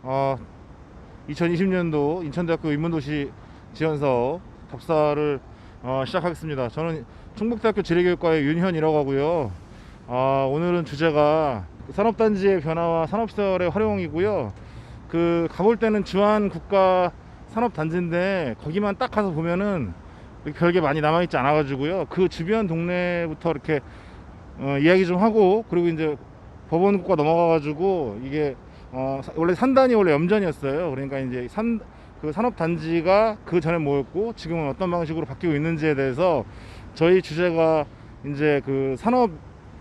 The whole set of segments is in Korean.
아, 2020년도 인천대학교 인문도시 지원사업 답사를 시작하겠습니다. 저는 충북대학교 지리교육과의 윤현이라고 하고요. 오늘은 주제가 산업단지의 변화와 산업시설의 활용이고요. 가볼 때는 주한 국가 산업단지인데 거기만 딱 가서 보면은 별게 많이 남아있지 않아가지고요. 그 주변 동네부터 이렇게 이야기 좀 하고, 그리고 이제 법원국가 넘어가가지고 이게 원래 산단이 원래 염전이었어요. 그러니까 이제 그 산업단지가 그 전에 뭐였고 지금은 어떤 방식으로 바뀌고 있는지에 대해서 저희 주제가 이제 그 산업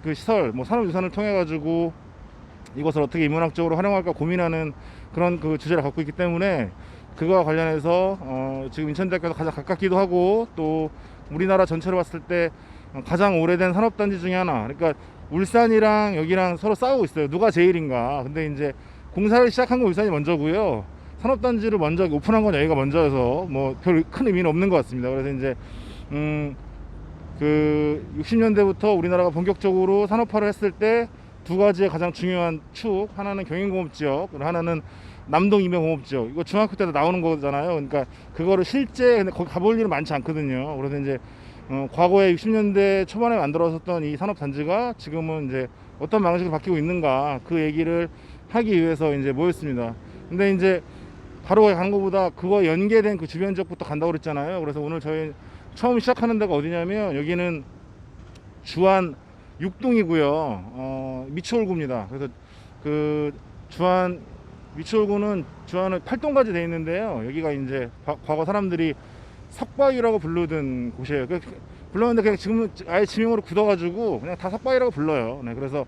그 시설 뭐 산업유산을 통해 가지고 이것을 어떻게 인문학적으로 활용할까 고민하는 그런 그 주제를 갖고 있기 때문에, 그거와 관련해서 지금 인천대학교에서 가장 가깝기도 하고, 또 우리나라 전체로 봤을 때 가장 오래된 산업단지 중에 하나. 그러니까 울산이랑 여기랑 서로 싸우고 있어요. 누가 제일인가. 근데 이제 공사를 시작한 건 울산이 먼저고요. 산업단지를 먼저 오픈한 건 여기가 먼저여서 뭐 별 큰 의미는 없는 것 같습니다. 그래서 이제 그 60년대부터 우리나라가 본격적으로 산업화를 했을 때 두 가지의 가장 중요한 축, 하나는 경인공업지역, 하나는 남동임해공업지역. 이거 중학교 때도 나오는 거잖아요. 그러니까 그거를 실제 근데 거기 가볼 일은 많지 않거든요. 그래서 이제 과거에 60년대 초반에 만들어졌던 이 산업단지가 지금은 이제 어떤 방식으로 바뀌고 있는가, 그 얘기를 하기 위해서 이제 모였습니다. 근데 이제 바로 가는 것보다 그거 연계된 그 주변 지역부터 간다고 그랬잖아요. 그래서 오늘 저희 처음 시작하는 데가 어디냐면, 여기는 주안 6동이고요. 미추홀구입니다. 그래서 그 주안 미추홀구는 주안을 8동까지 되어 있는데요. 여기가 이제 과거 사람들이 석바위라고 부르던 곳이에요. 불렀는데 그냥 지금은 아예 지명으로 굳어가지고 그냥 다 석바위라고 불러요. 네, 그래서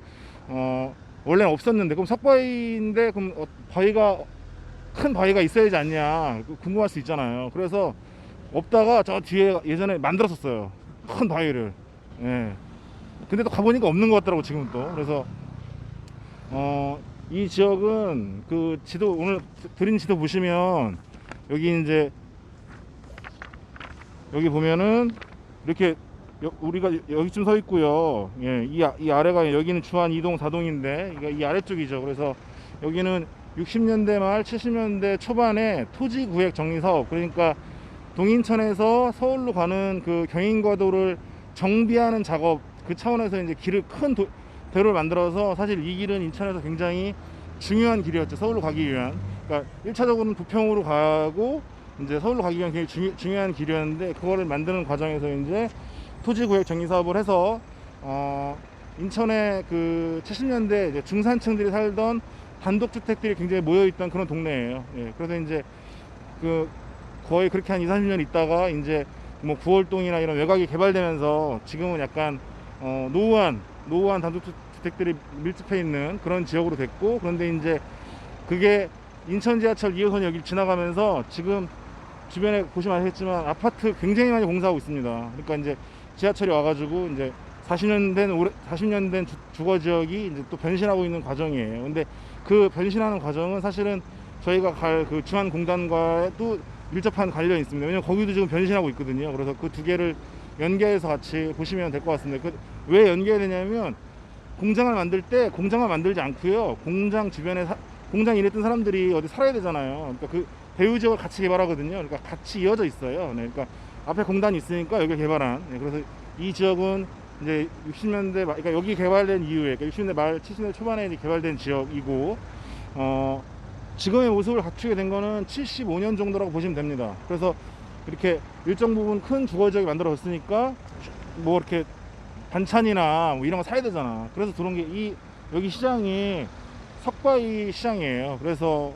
원래는 없었는데, 그럼 석바위인데 그럼 바위가 큰 바위가 있어야 되지 않냐 궁금할 수 있잖아요. 그래서 없다가 저 뒤에 예전에 만들었었어요, 큰 바위를. 예. 근데 또 가보니까 없는 것 같더라고 지금 또. 그래서 이 지역은 그 지도, 오늘 드린 지도 보시면 여기 이제 여기 보면은 이렇게 우리가 여기쯤 서 있고요. 예, 이 아래가, 여기는 주안 2동 4동인데 이 아래쪽이죠. 그래서 여기는 60년대 말 70년대 초반에 토지 구획 정리 사업, 그러니까 동인천에서 서울로 가는 그 경인과도를 정비하는 작업, 그 차원에서 이제 큰 대로를 만들어서, 사실 이 길은 인천에서 굉장히 중요한 길이었죠. 서울로 가기 위한. 그러니까 1차적으로는 부평으로 가고 이제 서울로 가기 위한 굉장히 중요한 길이었는데, 그거를 만드는 과정에서 이제 토지 구획 정리 사업을 해서 인천의 그 70년대 이제 중산층들이 살던 단독주택들이 굉장히 모여있던 그런 동네예요. 예, 그래서 이제 그 거의 그렇게 한 2, 30년 있다가 이제 뭐 구월동이나 이런 외곽이 개발되면서 지금은 약간 노후한 단독주택들이 밀집해 있는 그런 지역으로 됐고, 그런데 이제 그게 인천 지하철 2호선 여기를 지나가면서 지금 주변에 보시면 아시겠지만 아파트 굉장히 많이 공사하고 있습니다. 그러니까 이제 지하철이 와가지고 이제 40년 된 주거 지역이 이제 또 변신하고 있는 과정이에요. 근데 그 변신하는 과정은 사실은 저희가 갈 그 중안공단과도 밀접한 관련이 있습니다. 왜냐면 거기도 지금 변신하고 있거든요. 그래서 그 두 개를 연계해서 같이 보시면 될 것 같습니다. 왜 연계해야 되냐면, 공장을 만들 때 공장을 만들지 않고요, 공장 주변에 공장 일했던 사람들이 어디 살아야 되잖아요. 그러니까 그 배후 지역을 같이 개발하거든요. 그러니까 같이 이어져 있어요. 네, 그러니까 앞에 공단이 있으니까 여기 개발한. 네, 그래서 이 지역은 이제 60년대 말, 그러니까 여기 개발된 이후에, 그러니까 60년대 말 70년대 초반에 개발된 지역이고, 지금의 모습을 갖추게 된 거는 75년 정도라고 보시면 됩니다. 그래서 이렇게 일정 부분 큰 주거 지역이 만들어졌으니까 뭐 이렇게 반찬이나 뭐 이런 거 사야 되잖아. 그래서 들어온 게 여기 시장이 석바위 시장이에요. 그래서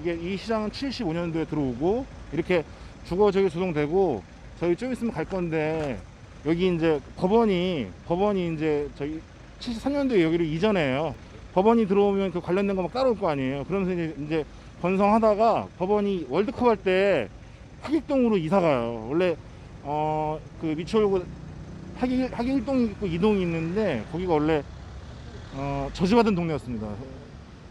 이 시장은 75년도에 들어오고, 이렇게 주거 지역이 조성되고, 저희 좀 있으면 갈 건데 여기 이제 법원이 이제 저희 73년도에 여기를 이전해요. 법원이 들어오면 그 관련된 거 막 따라올 거 아니에요. 그러면서 이제 번성하다가 법원이 월드컵 할 때 하객동으로 이사 가요. 원래 그 미추홀구 하객 1동이 있고 2동이 있는데, 거기가 원래 저주받은 동네였습니다.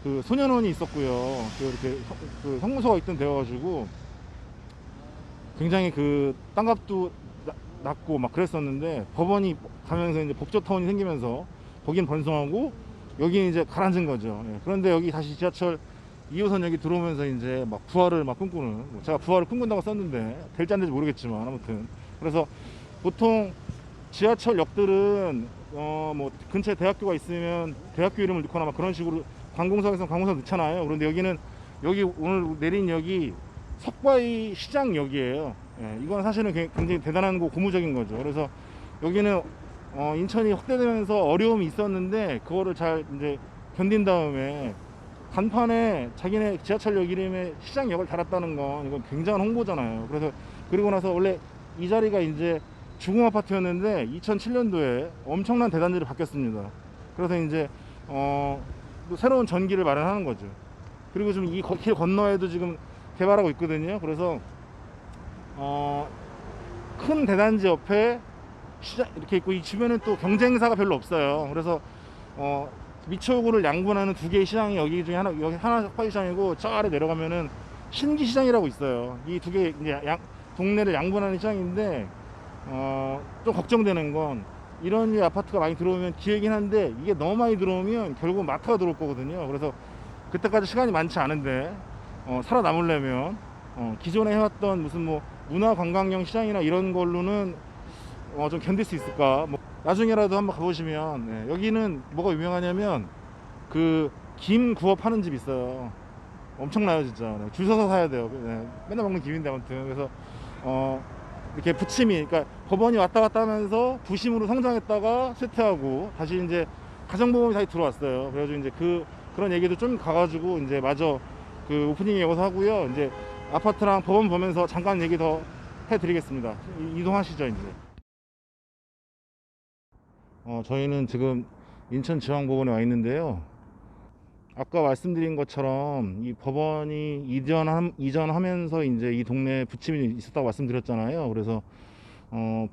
그 소년원이 있었고요. 이렇게 그 성무소가 있던 데여가지고 굉장히 그 땅값도 낮고 막 그랬었는데, 법원이 가면서 이제 법조타운이 생기면서 거긴 번성하고 여기는 이제 가라앉은 거죠. 예. 그런데 여기 다시 지하철 2호선역이 들어오면서 이제 막 부활을 막 꿈꾸는, 뭐 제가 부활을 꿈꾼다고 썼는데 될지 안 될지 모르겠지만 아무튼 그래서 보통 지하철역들은 뭐 근처에 대학교가 있으면 대학교 이름을 넣거나 막 그런 식으로 관공서에서 관공서 넣잖아요. 그런데 여기는 여기 오늘 내린 역이 석바위 시장역이에요. 예, 이건 사실은 굉장히 대단한 거 고무적인 거죠. 그래서 여기는 인천이 확대되면서 어려움이 있었는데 그거를 잘 이제 견딘 다음에 간판에 자기네 지하철역 이름에 시장역을 달았다는 건 이건 굉장한 홍보잖아요. 그래서 그리고 나서 원래 이 자리가 이제 주공 아파트였는데 2007년도에 엄청난 대단지로 바뀌었습니다. 그래서 이제 또 새로운 전기를 마련하는 거죠. 그리고 지금 이 길 건너에도 지금 개발하고 있거든요. 그래서 큰 대단지 옆에 시장 이렇게 있고 이 주변은 또 경쟁사가 별로 없어요. 그래서 미추홀구를 양분하는 두 개의 시장이 여기 중에 하나, 여기 하나 석바위시장이고 저 아래 내려가면은 신기시장이라고 있어요. 이 두 개 이제 동네를 양분하는 시장인데 좀 걱정되는 건 이런 류의 아파트가 많이 들어오면 기회긴 한데 이게 너무 많이 들어오면 결국 마트가 들어올 거거든요. 그래서 그때까지 시간이 많지 않은데 살아남으려면 기존에 해왔던 무슨 뭐 문화관광형 시장이나 이런 걸로는 좀 견딜 수 있을까. 뭐 나중에라도 한번 가보시면, 네, 여기는 뭐가 유명하냐면 그 김 구워 파는 집 있어요. 엄청나요 진짜. 네, 줄 서서 사야 돼요. 네, 맨날 먹는 김인데 아무튼 그래서 이렇게 부침이, 그러니까 법원이 왔다 갔다 하면서 부심으로 성장했다가 쇠퇴하고 다시 이제 가정보험이 다시 들어왔어요. 그래가지고 이제 그런 얘기도 좀 가가지고 이제 마저 그 오프닝에 여기서 하고요. 이제 아파트랑 법원 보면서 잠깐 얘기 더 해드리겠습니다. 이동하시죠 이제. 저희는 지금 인천지방법원에 와 있는데요. 아까 말씀드린 것처럼 이 법원이 이전하면서 이제 이 동네에 부침이 있었다고 말씀드렸잖아요. 그래서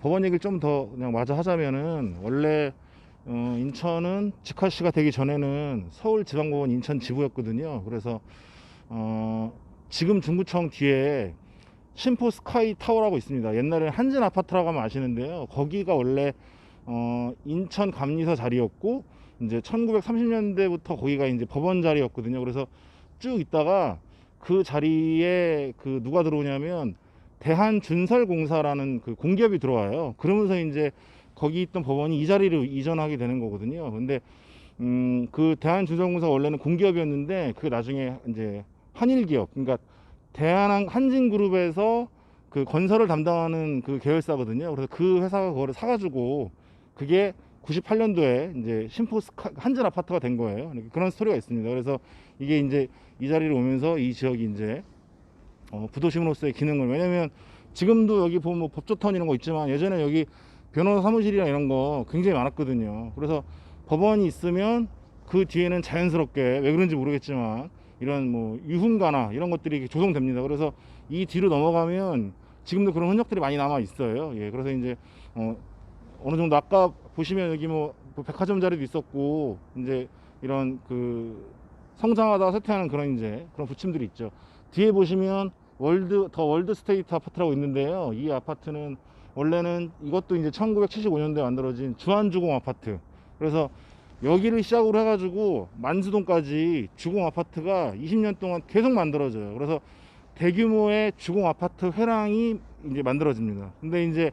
법원 얘기를 좀 더 그냥 마저 하자면은 원래 인천은 직화시가 되기 전에는 서울지방법원 인천 지부였거든요. 그래서 지금 중구청 뒤에 신포 스카이 타워라고 있습니다. 옛날에 한진 아파트라고 하면 아시는데요. 거기가 원래 인천 감리서 자리였고 이제 1930년대부터 거기가 이제 법원 자리였거든요. 그래서 쭉 있다가 그 자리에 그 누가 들어오냐면 대한준설공사라는 그 공기업이 들어와요. 그러면서 이제 거기 있던 법원이 이 자리로 이전하게 되는 거거든요. 근데 그 대한준설공사가 원래는 공기업이었는데 그게 나중에 이제 한일기업, 그러니까 한진그룹에서 그 건설을 담당하는 그 계열사거든요. 그래서 그 회사가 그거를 사가지고 그게 98년도에 이제 한진 아파트가 된 거예요. 그런 스토리가 있습니다. 그래서 이게 이제 이 자리로 오면서 이 지역이 이제 부도심으로서의 기능을, 왜냐면 지금도 여기 보면 뭐 법조턴 이런 거 있지만 예전에 여기 변호사 사무실이나 이런 거 굉장히 많았거든요. 그래서 법원이 있으면 그 뒤에는 자연스럽게 왜 그런지 모르겠지만 이런 뭐 유흥가나 이런 것들이 조성됩니다. 그래서 이 뒤로 넘어가면 지금도 그런 흔적들이 많이 남아 있어요. 예, 그래서 이제 어느 정도 아까 보시면 여기 뭐 백화점 자리도 있었고 이제 이런 그 성장하다가 쇠퇴하는 그런 이제 그런 부침들이 있죠. 뒤에 보시면 월드 스테이트 아파트라고 있는데요. 이 아파트는 원래는 이것도 이제 1975년도에 만들어진 주한주공 아파트. 그래서 여기를 시작으로 해가지고 만수동까지 주공 아파트가 20년 동안 계속 만들어져요. 그래서 대규모의 주공 아파트 회랑이 이제 만들어집니다. 근데 이제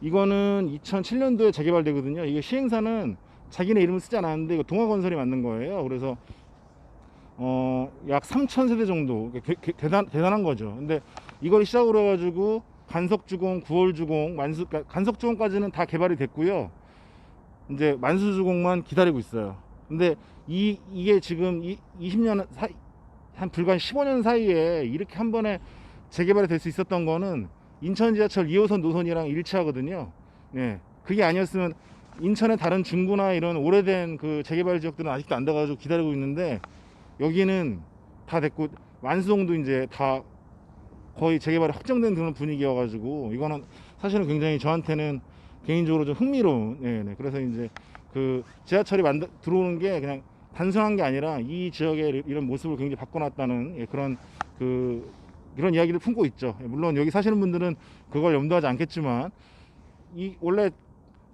이거는 2007년도에 재개발되거든요. 이게 시행사는 자기네 이름을 쓰지 않았는데 이거 동아건설이 만든 거예요. 그래서 약 3,000세대 정도 대단한 거죠. 근데 이걸 시작으로 해가지고 간석주공, 구월주공, 그러니까 간석주공까지는 다 개발이 됐고요. 이제 만수주공만 기다리고 있어요. 근데 이게 지금 20년 한 불과 15년 사이에 이렇게 한 번에 재개발이 될 수 있었던 거는 인천 지하철 2호선 노선이랑 일치하거든요. 네, 그게 아니었으면 인천의 다른 중구나 이런 오래된 그 재개발 지역들은 아직도 안 돼가지고 기다리고 있는데 여기는 다 됐고 만수동도 이제 다 거의 재개발이 확정된 그런 분위기여가지고 이거는 사실은 굉장히 저한테는 개인적으로 좀 흥미로운, 네, 그래서 이제 그 지하철이 들어오는 게 그냥 단순한 게 아니라 이 지역의 이런 모습을 굉장히 바꿔놨다는 그런 이런 이야기를 품고 있죠. 물론 여기 사시는 분들은 그걸 염두하지 않겠지만 이 원래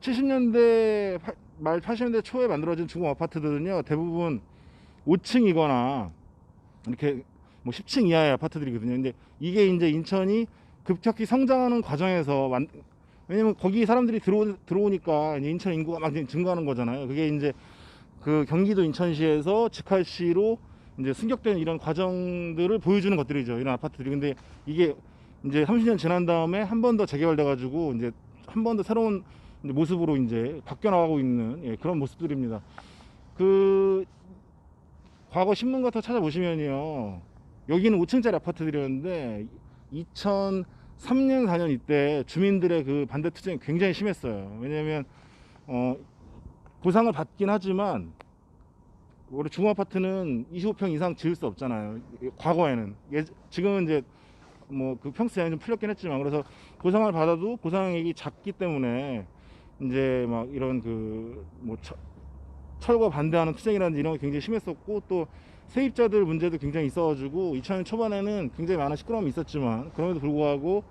70년대 말 80년대 초에 만들어진 중공 아파트들은요 대부분 5층이거나 이렇게 뭐 10층 이하의 아파트들이거든요. 근데 이게 이제 인천이 급격히 성장하는 과정에서 왜냐면 거기 사람들이 들어오니까 이제 인천 인구가 막 증가하는 거잖아요. 그게 이제 그 경기도 인천시에서 직할시로 이제 승격된 이런 과정들을 보여주는 것들이죠. 이런 아파트들이. 근데 이게 이제 30년 지난 다음에 한 번 더 재개발돼 가지고 이제 한 번 더 새로운 모습으로 이제 바뀌어 나가고 있는, 예, 그런 모습들입니다. 그 과거 신문 같은 거 찾아보시면요, 여기는 5층짜리 아파트들이었는데 2003년 4년 이때 주민들의 그 반대 투쟁이 굉장히 심했어요. 왜냐면 보상을 받긴 하지만 원래 중아파트는 25평 이상 지을 수 없잖아요. 과거에는. 지금은 이제 뭐 그 평수 제한이 좀 풀렸긴 했지만, 그래서 보상을 받아도 보상액이 작기 때문에 이제 막 이런 그 뭐 철거 반대하는 투쟁이라든지 이런 게 굉장히 심했었고, 또 세입자들 문제도 굉장히 있어가지고 2000년 초반에는 굉장히 많은 시끄러움이 있었지만, 그럼에도 불구하고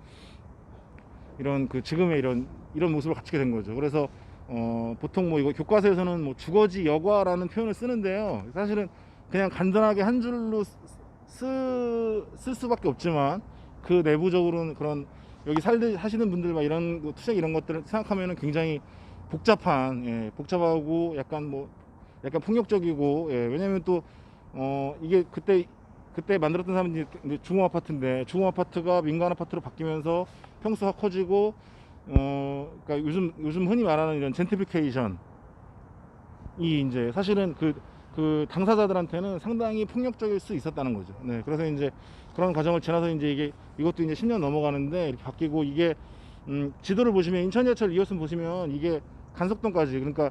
이런 그 지금의 이런 모습을 갖추게 된 거죠. 그래서 보통 뭐 이거 교과서에서는 뭐 주거지 여과라는 표현을 쓰는데요, 사실은 그냥 간단하게 한 줄로 쓸 수밖에 없지만, 그 내부적으로는 그런 여기 하시는 분들 막 이런 투쟁 이런 것들을 생각하면은 굉장히 복잡한, 예, 복잡하고 약간 폭력적이고, 예, 왜냐면 또 이게 그때 만들었던 사람들이 이제 중호 아파트인데, 중호 아파트가 민간 아파트로 바뀌면서 평수가 커지고, 그러니까 요즘 흔히 말하는 이런 젠트리피케이션이 이제 사실은 그 당사자들한테는 상당히 폭력적일 수 있었다는 거죠. 네, 그래서 이제 그런 과정을 지나서 이제 이것도 이제 10년 넘어가는데 이렇게 바뀌고, 이게 지도를 보시면 인천지하철 2호선 보시면 이게 간석동까지, 그러니까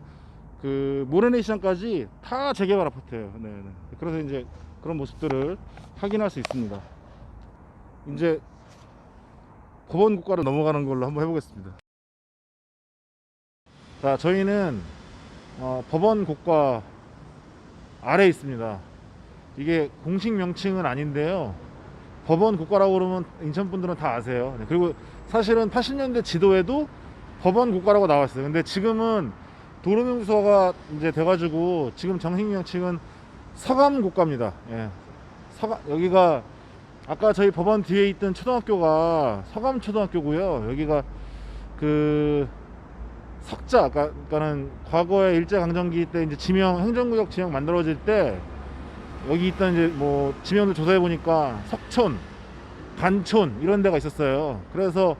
그 모래내 시장까지 다 재개발 아파트예요. 네, 네. 그래서 이제 그런 모습들을 확인할 수 있습니다. 이제 법원 국가로 넘어가는 걸로 한번 해보겠습니다. 자, 저희는 법원 국가 아래에 있습니다. 이게 공식 명칭은 아닌데요, 법원 국가라고 그러면 인천 분들은 다 아세요. 네, 그리고 사실은 80년대 지도에도 법원 국가라고 나왔어요. 근데 지금은 도로명소가 이제 돼가지고 지금 정식 명칭은 서감 국가입니다. 예. 여기가 아까 저희 법원 뒤에 있던 초등학교가 서감 초등학교고요. 여기가 그 석자, 그러니까는 과거에 일제강점기 때 이제 행정구역 지명 만들어질 때 여기 있던 이제 뭐 지명들 조사해 보니까 석촌, 간촌 이런 데가 있었어요. 그래서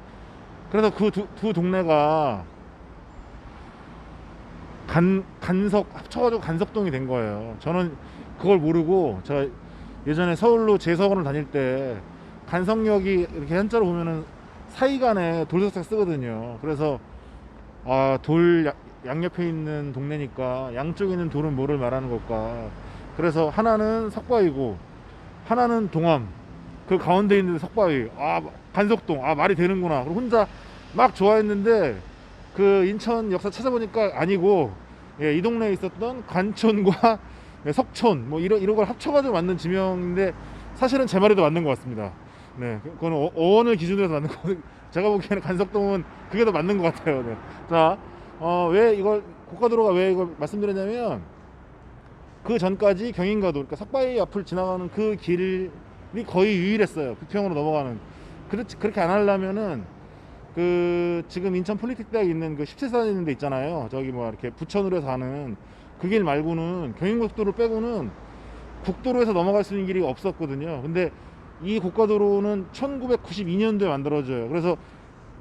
그 두 동네가 간석 합쳐가지고 간석동이 된 거예요. 저는 그걸 모르고, 제가 예전에 서울로 재수학원을 다닐 때 간석역이 이렇게 한자로 보면은 사이간에 돌석자 쓰거든요. 그래서 돌 양옆에 있는 동네니까 양쪽에 있는 돌은 뭐를 말하는 걸까. 그래서 하나는 석바위고 하나는 동암, 그 가운데 있는 석바위, 간석동, 말이 되는구나. 그리고 혼자 막 좋아했는데 그 인천 역사 찾아보니까 아니고, 예, 이 동네에 있었던 간촌과 석촌 뭐 이런 걸 합쳐가지고 만든 지명인데, 사실은 제 말에도 맞는 것 같습니다. 네, 그건 어원을 기준으로 해서 맞는 거. 제가 보기에는 간석동은 그게 더 맞는 것 같아요. 네. 자, 왜 이걸 고가도로가 왜 이걸 말씀드렸냐면, 그 전까지 경인가도, 그러니까 석바위 앞을 지나가는 그 길이 거의 유일했어요. 부평으로 넘어가는. 그렇게 안 하려면은 그 지금 인천 폴리텍대학 있는 그 17산 있는 데 있잖아요. 저기 뭐 이렇게 부천으로 해서 가는 그 길 말고는, 경인고속도로 빼고는 국도로에서 넘어갈 수 있는 길이 없었거든요. 근데 이 고가도로는 1992년도에 만들어져요. 그래서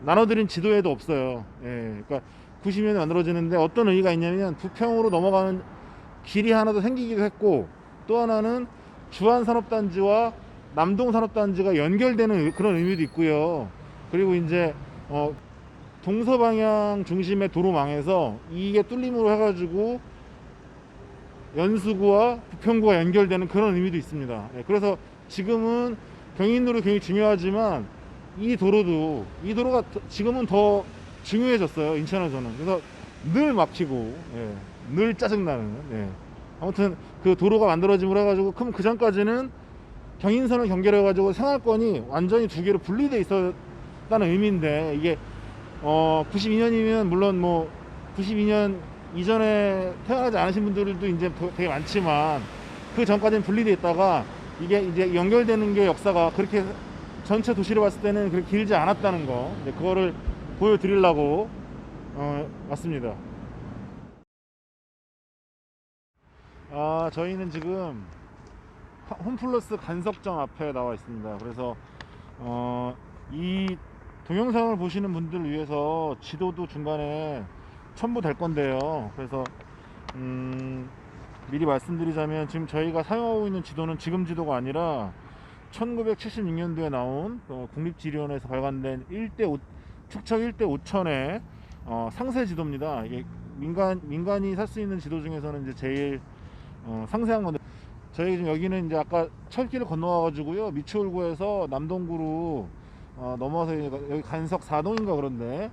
나눠드린 지도에도 없어요. 예, 그러니까 90년에 만들어지는데 어떤 의미가 있냐면, 부평으로 넘어가는 길이 하나 더 생기기도 했고, 또 하나는 주안산업단지와 남동산업단지가 연결되는 그런 의미도 있고요. 그리고 이제 동서방향 중심의 도로망에서 이게 뚫림으로 해가지고 연수구와 부평구가 연결되는 그런 의미도 있습니다. 예, 그래서 지금은 경인도로 굉장히 중요하지만 이 도로가 지금은 더 중요해졌어요, 인천에서는. 그래서 늘 막히고, 예, 늘 짜증나는, 예. 아무튼 그 도로가 만들어짐으로 해가지고, 그럼 그 전까지는 경인선을 연결해가지고 생활권이 완전히 두 개로 분리돼 있었다는 의미인데, 이게 92년이면 물론 뭐 92년 이전에 태어나지 않으신 분들도 이제 되게 많지만, 그 전까지는 분리돼 있다가 이게 이제 연결되는 게 역사가 그렇게 전체 도시를 봤을 때는 그렇게 길지 않았다는 거, 이제 그거를 보여드리려고 왔습니다. 저희는 지금 홈플러스 간석점 앞에 나와 있습니다. 그래서 이 동영상을 보시는 분들을 위해서 지도도 중간에 첨부될 건데요. 그래서 미리 말씀드리자면 지금 저희가 사용하고 있는 지도는 지금 지도가 아니라 1976년도에 나온 국립지리원에서 발간된 축척 1대 5천의 상세 지도입니다. 이게 민간이 살 수 있는 지도 중에서는 이제 제일 상세한 건데, 저희 지금 여기는 이제 아까 철길을 건너와 가지고요, 미추홀구에서 남동구로 넘어와서 여기 간석 4동인가 그런데,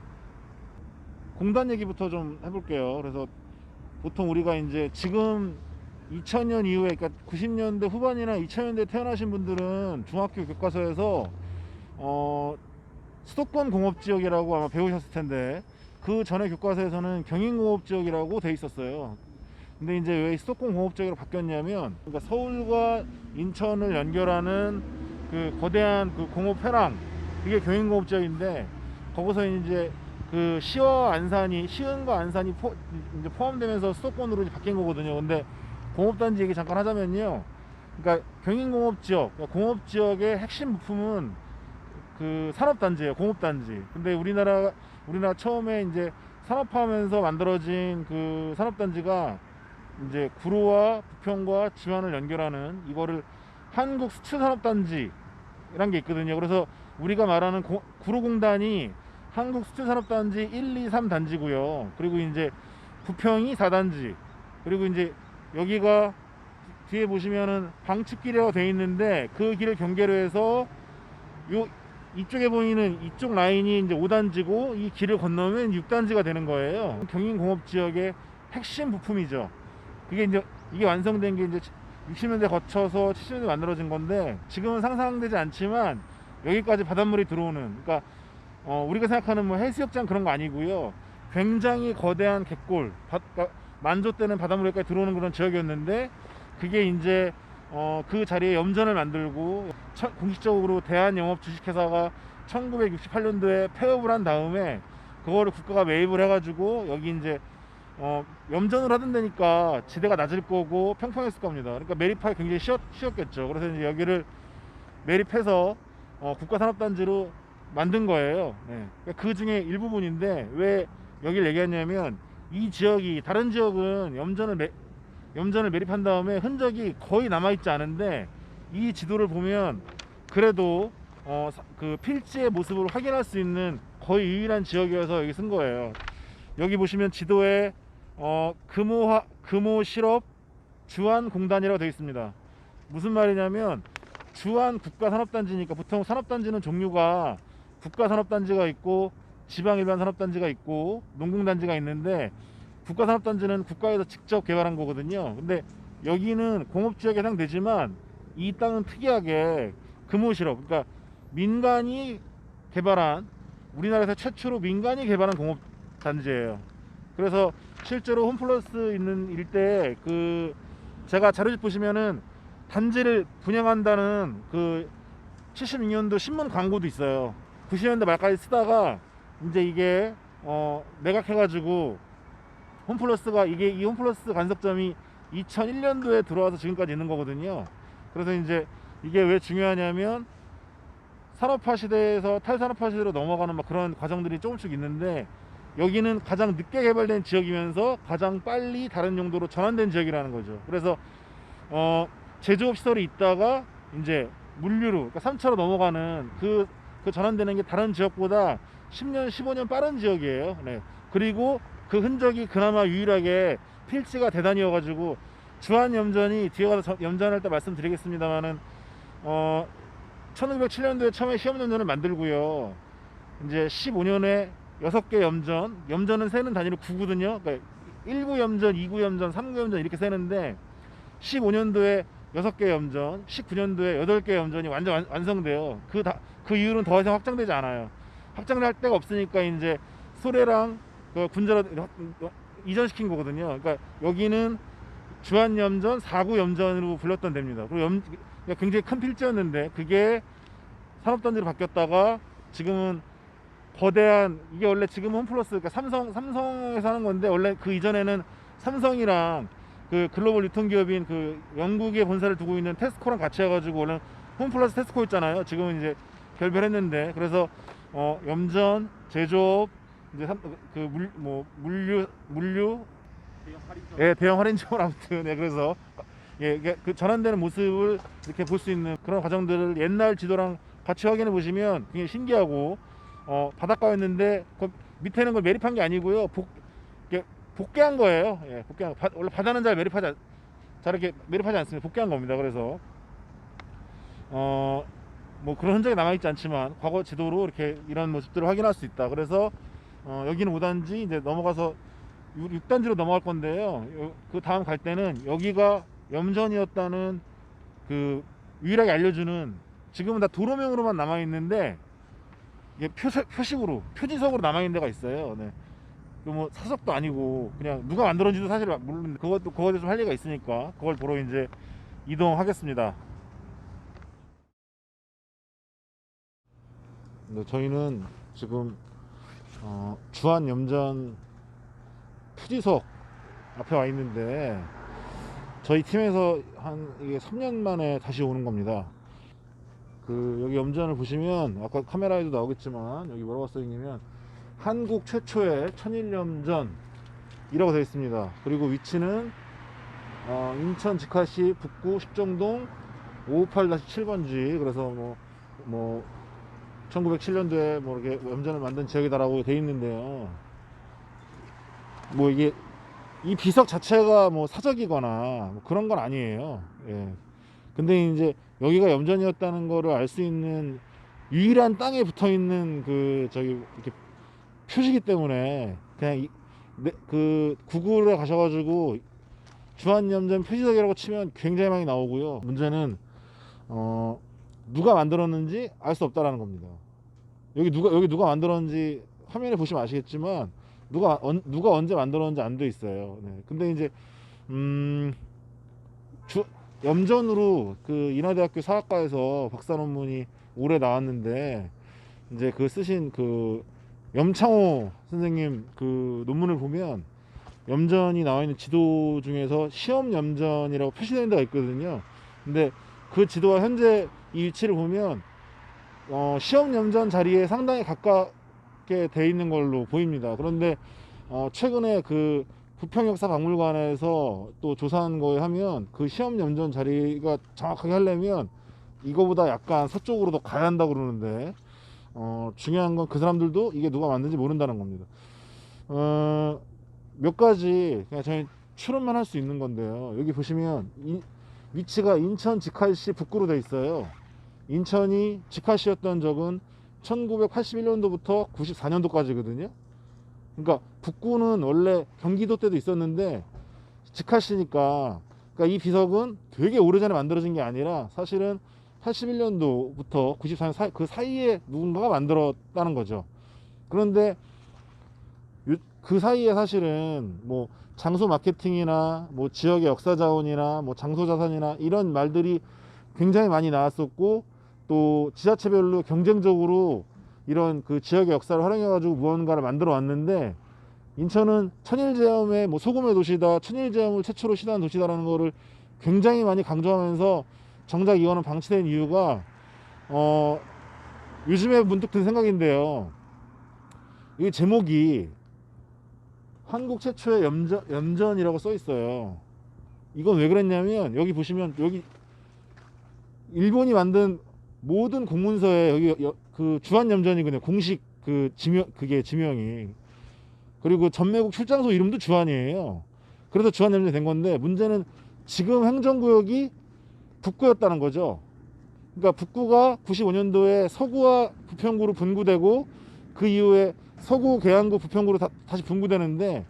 공단 얘기부터 좀 해볼게요. 그래서 보통 우리가 이제 지금 2000년 이후에, 그러니까 90년대 후반이나 2000년대 태어나신 분들은 중학교 교과서에서 수도권 공업지역이라고 아마 배우셨을 텐데, 그 전에 교과서에서는 경인공업지역이라고 돼 있었어요. 근데 이제 왜 수도권 공업지역으로 바뀌었냐면, 그러니까 서울과 인천을 연결하는 그 거대한 그 공업 회랑, 그게 경인공업지역인데, 거기서 이제 그 시와 안산이, 시흥과 안산이 이제 포함되면서 수도권으로 이제 바뀐 거거든요. 근데 공업단지 얘기 잠깐 하자면요, 그러니까 경인공업지역, 그러니까 공업지역의 핵심 부품은 그 산업단지예요, 공업단지. 근데 우리나라 처음에 이제 산업화하면서 만들어진 그 산업단지가 이제 구로와 부평과 지환을 연결하는, 이거를 한국수출산업단지라는 게 있거든요. 그래서 우리가 말하는 구로공단이 한국수출산업단지 1, 2, 3단지고요. 그리고 이제 부평이 4단지. 그리고 이제 여기가 뒤에 보시면은 방측길이라고 되어 있는데, 그 길을 경계로 해서 이쪽에 보이는 이쪽 라인이 이제 5단지고, 이 길을 건너면 6단지가 되는 거예요. 경인공업지역의 핵심 부품이죠. 이게 완성된 게 이제 60년대 거쳐서 70년대 만들어진 건데, 지금은 상상되지 않지만 여기까지 바닷물이 들어오는, 그러니까 우리가 생각하는 뭐 해수욕장 그런 거 아니고요, 굉장히 거대한 갯골, 그러니까 만조대는 바닷물에까지 들어오는 그런 지역이었는데, 그게 이제 그 자리에 염전을 만들고, 공식적으로 대한영업주식회사가 1968년도에 폐업을 한 다음에 그거를 국가가 매입을 해가지고, 여기 이제 염전을 하던 데니까 지대가 낮을 거고 평평했을 겁니다. 그러니까 매립하기 굉장히 쉬웠겠죠. 그래서 이제 여기를 매립해서 국가산업단지로 만든 거예요. 네. 그러니까 그 중에 일부분인데, 왜 여기를 얘기하냐면, 이 지역이, 다른 지역은 염전을 매립한 다음에 흔적이 거의 남아있지 않은데, 이 지도를 보면 그래도 그 필지의 모습을 확인할 수 있는 거의 유일한 지역이어서 여기 쓴 거예요. 여기 보시면 지도에 금호실업 주안공단이라고 되어 있습니다. 무슨 말이냐면, 주안 국가산업단지니까, 보통 산업단지는 종류가 국가산업단지가 있고 지방일반산업단지가 있고 농공단지가 있는데, 국가산업단지는 국가에서 직접 개발한 거거든요. 근데 여기는 공업지역에 해당되지만, 이 땅은 특이하게 금호실업, 그러니까 민간이 개발한, 우리나라에서 최초로 민간이 개발한 공업단지예요. 그래서 실제로 홈플러스 있는 일대에 제가 자료집 보시면은 단지를 분양한다는 그 76년도 신문 광고도 있어요. 90년대 말까지 쓰다가 이제 이게 매각해가지고, 홈플러스가, 이 홈플러스 간석점이 2001년도에 들어와서 지금까지 있는 거거든요. 그래서 이제 이게 왜 중요하냐면, 산업화 시대에서 탈산업화 시대로 넘어가는 막 그런 과정들이 조금씩 있는데, 여기는 가장 늦게 개발된 지역이면서 가장 빨리 다른 용도로 전환된 지역이라는 거죠. 그래서 제조업 시설이 있다가 이제 물류로, 그러니까 3차로 넘어가는 그 전환되는 게 다른 지역보다 10년, 15년 빠른 지역이에요. 네. 그리고 그 흔적이 그나마 유일하게 필지가 대단이어가지고, 주한염전이, 뒤에 가서 염전할 때 말씀드리겠습니다만은, 1907년도에 처음에 시험염전을 만들고요, 이제 15년에 6개 염전은 세는 단위로 9거든요. 그러니까 1구 염전, 2구 염전, 3구 염전 이렇게 세는데, 15년도에 6개 염전, 19년도에 8개 염전이 완성돼요. 그 이후로는 더 이상 확장되지 않아요. 확장할 데가 없으니까 이제 소래랑 군자로 이전시킨 거거든요. 그러니까 여기는 주한염전, 4구 염전으로 불렸던 데입니다. 그리고 굉장히 큰 필지였는데 그게 산업단지로 바뀌었다가 지금은 거대한, 이게 원래 지금 홈플러스, 그러니까 삼성에서 하는 건데 원래 그 이전에는 삼성이랑 그 글로벌 유통기업인 그 영국에 본사를 두고 있는 테스코랑 같이 해가지고 원래 홈플러스 테스코였잖아요. 지금은 이제 결별했는데, 그래서 염전, 제조업, 이제 물류, 예, 대형 할인점을 아무튼, 예, 그래서 예, 이게 그 전환되는 모습을 이렇게 볼 수 있는 그런 과정들을 옛날 지도랑 같이 확인해 보시면 굉장히 신기하고, 바닷가였는데 그 밑에는 걸 매립한 게 아니고요. 이게 복개한 거예요. 예, 복개한 원래 바다는 잘 이렇게 매립하지 않습니다. 복개한 겁니다. 그래서 뭐 그런 흔적이 남아있지 않지만 과거 지도로 이렇게 이런 모습들을 확인할 수 있다. 그래서 여기는 5단지 이제 넘어가서 6단지로 넘어갈 건데요. 그 다음 갈 때는 여기가 염전이었다는 그 유일하게 알려주는, 지금은 다 도로명으로만 남아있는데 이게 표식으로, 표지석으로 남아있는 데가 있어요. 네. 뭐 사석도 아니고 그냥 누가 만들었는지도 사실 모르는데 그것도 좀 할 얘기가 있으니까 그걸 보러 이제 이동하겠습니다. 네, 저희는 지금 주한염전 표지석 앞에 와 있는데 저희 팀에서 이게 3년 만에 다시 오는 겁니다. 여기 염전을 보시면 아까 카메라에도 나오겠지만 여기 뭐라고 써있냐면 한국 최초의 천일염전이라고 되어 있습니다. 그리고 위치는 인천 직화시 북구 십정동 558-7번지. 그래서 뭐 1907년도에 뭐 이렇게 염전을 만든 지역이다라고 되어 있는데요. 뭐 이게 이 비석 자체가 뭐 사적이거나 뭐 그런 건 아니에요. 예. 근데 이제 여기가 염전이었다는 거를 알 수 있는 유일한 땅에 붙어 있는 이렇게 표시기 때문에 그냥 그 구글에 가셔가지고 주한염전 표지석이라고 치면 굉장히 많이 나오고요. 문제는 누가 만들었는지 알 수 없다라는 겁니다. 여기 누가 만들었는지 화면에 보시면 아시겠지만 누가 언제 만들었는지 안 돼 있어요. 네. 근데 이제 염전으로 그 인하대학교 사학과에서 박사 논문이 올해 나왔는데, 이제 그 쓰신 그 염창호 선생님 그 논문을 보면 염전이 나와 있는 지도 중에서 시험 염전이라고 표시되는 데가 있거든요. 근데 그 지도와 현재 이 위치를 보면 시험 염전 자리에 상당히 가깝게 돼 있는 걸로 보입니다. 그런데 최근에 그 부평역사박물관에서 또 조사한 거에 하면 그 시험 염전 자리가 정확하게 하려면 이거보다 약간 서쪽으로 더 가야 한다고 그러는데, 중요한 건 그 사람들도 이게 누가 만든지 모른다는 겁니다. 몇 가지 그냥 저희 추론만 할 수 있는 건데요. 여기 보시면 위치가 인천 직화시 북구로 돼 있어요. 인천이 직화시였던 적은 1981년도부터 94년도까지거든요. 그러니까 북구는 원래 경기도 때도 있었는데 직화시니까, 그러니까 이 비석은 되게 오래전에 만들어진 게 아니라 사실은 81년도부터 94년 그 사이에 누군가가 만들었다는 거죠. 그런데 그 사이에 사실은 뭐 장소 마케팅이나 뭐 지역의 역사 자원이나 뭐 장소 자산이나 이런 말들이 굉장히 많이 나왔었고, 또 지자체별로 경쟁적으로 이런 그 지역의 역사를 활용해 가지고 무언가를 만들어 왔는데, 인천은 천일제염의 뭐 소금의 도시다, 천일제염을 최초로 시도한 도시다라는 거를 굉장히 많이 강조하면서 정작 이거는 방치된 이유가 요즘에 문득 든 생각인데요. 이 제목이 한국 최초의 염전이라고 써 있어요. 이건 왜 그랬냐면 여기 보시면 여기 일본이 만든 모든 공문서에 여기 그 주한염전이거든요. 공식 그 지명이. 그리고 전매국 출장소 이름도 주한이에요. 그래서 주한염전이 된 건데, 문제는 지금 행정구역이 북구였다는 거죠. 그러니까 북구가 95년도에 서구와 부평구로 분구되고 그 이후에 서구 계양구 부평구로 다시 분구되는데,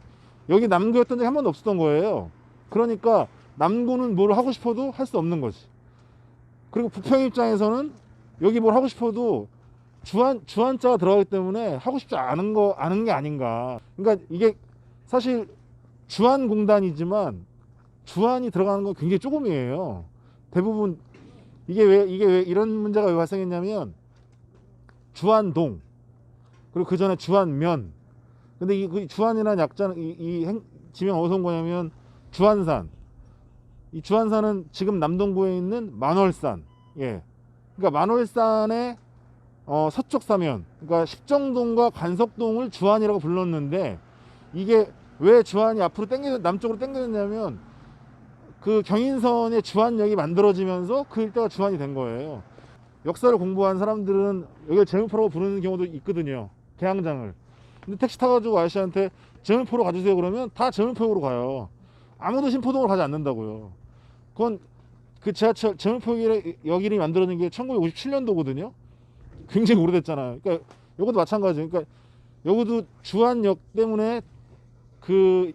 여기 남구였던 적이 한 번도 없었던 거예요. 그러니까 남구는 뭘 하고 싶어도 할 수 없는 거지. 그리고 부평 입장에서는 여기 뭘 하고 싶어도 주한자가 들어가기 때문에 하고 싶지 않은 게 아닌가. 그러니까 이게 사실 주한공단이지만 주한이 들어가는 건 굉장히 조금이에요. 대부분 이게 왜 이런 문제가 왜 발생했냐면 주안동 그리고 그 전에 주안면. 근데 이 주안이라는 약자는 지명 어디서 온 거냐면 주안산. 이 주안산은 지금 남동부에 있는 만월산. 예. 그러니까 만월산의 서쪽 사면, 그러니까 십정동과 관석동을 주안이라고 불렀는데, 이게 왜 주안이 앞으로 남쪽으로 당겨졌냐면 그 경인선의 주안역이 만들어지면서 그 일대가 주안이 된 거예요. 역사를 공부한 사람들은 여기를 제물포라고 부르는 경우도 있거든요. 개항장을. 근데 택시 타가지고 아저씨한테 제물포로 가주세요 그러면 다 제물포역으로 가요. 아무도 신포동으로 가지 않는다고요. 그건 그 지하철 제물포역이 만들어진 게 1957년도거든요. 굉장히 오래됐잖아요. 그러니까 요것도 마찬가지예요. 그러니까 요것도 주안역 때문에 그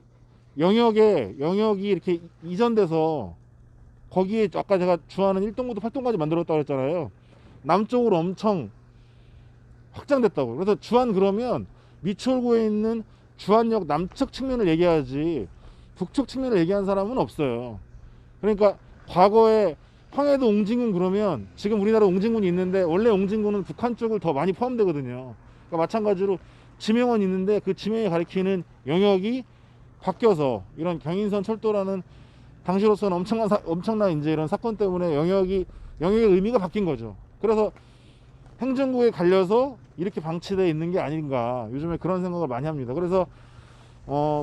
영역이 이렇게 이전돼서 거기에 아까 제가 주안은 1동부터 8동까지 만들었다고 했잖아요. 남쪽으로 엄청 확장됐다고. 그래서 주안 그러면 미추홀구에 있는 주안역 남측 측면을 얘기하지 북측 측면을 얘기한 사람은 없어요. 그러니까 과거에 황해도 옹진군 그러면 지금 우리나라 옹진군이 있는데 원래 옹진군은 북한 쪽을 더 많이 포함되거든요. 그러니까 마찬가지로 지명원 있는데 그 지명이 가리키는 영역이 바뀌어서 이런 경인선 철도라는 당시로서는 엄청난 이제 이런 사건 때문에 영역의 의미가 바뀐 거죠. 그래서 행정구에 갈려서 이렇게 방치되어 있는 게 아닌가 요즘에 그런 생각을 많이 합니다. 그래서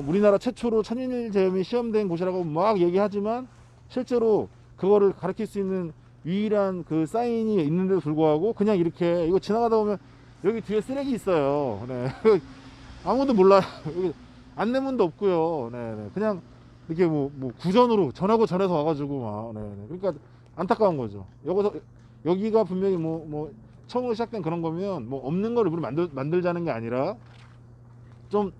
우리나라 최초로 천인일제염이 시험된 곳이라고 막 얘기하지만 실제로 그거를 가리킬 수 있는 유일한 그 사인이 있는데도 불구하고 그냥 이렇게 이거 지나가다 보면 여기 뒤에 쓰레기 있어요. 네. 아무도 몰라요. 여기 안내문도 없고요. 네. 그냥 이렇게 뭐 구전으로 전하고 전해서 와가지고 막. 네. 그러니까 안타까운 거죠. 여기가 분명히 처음으로 시작된 그런 거면 없는 걸 일부러 만들자는 게 아니라 좀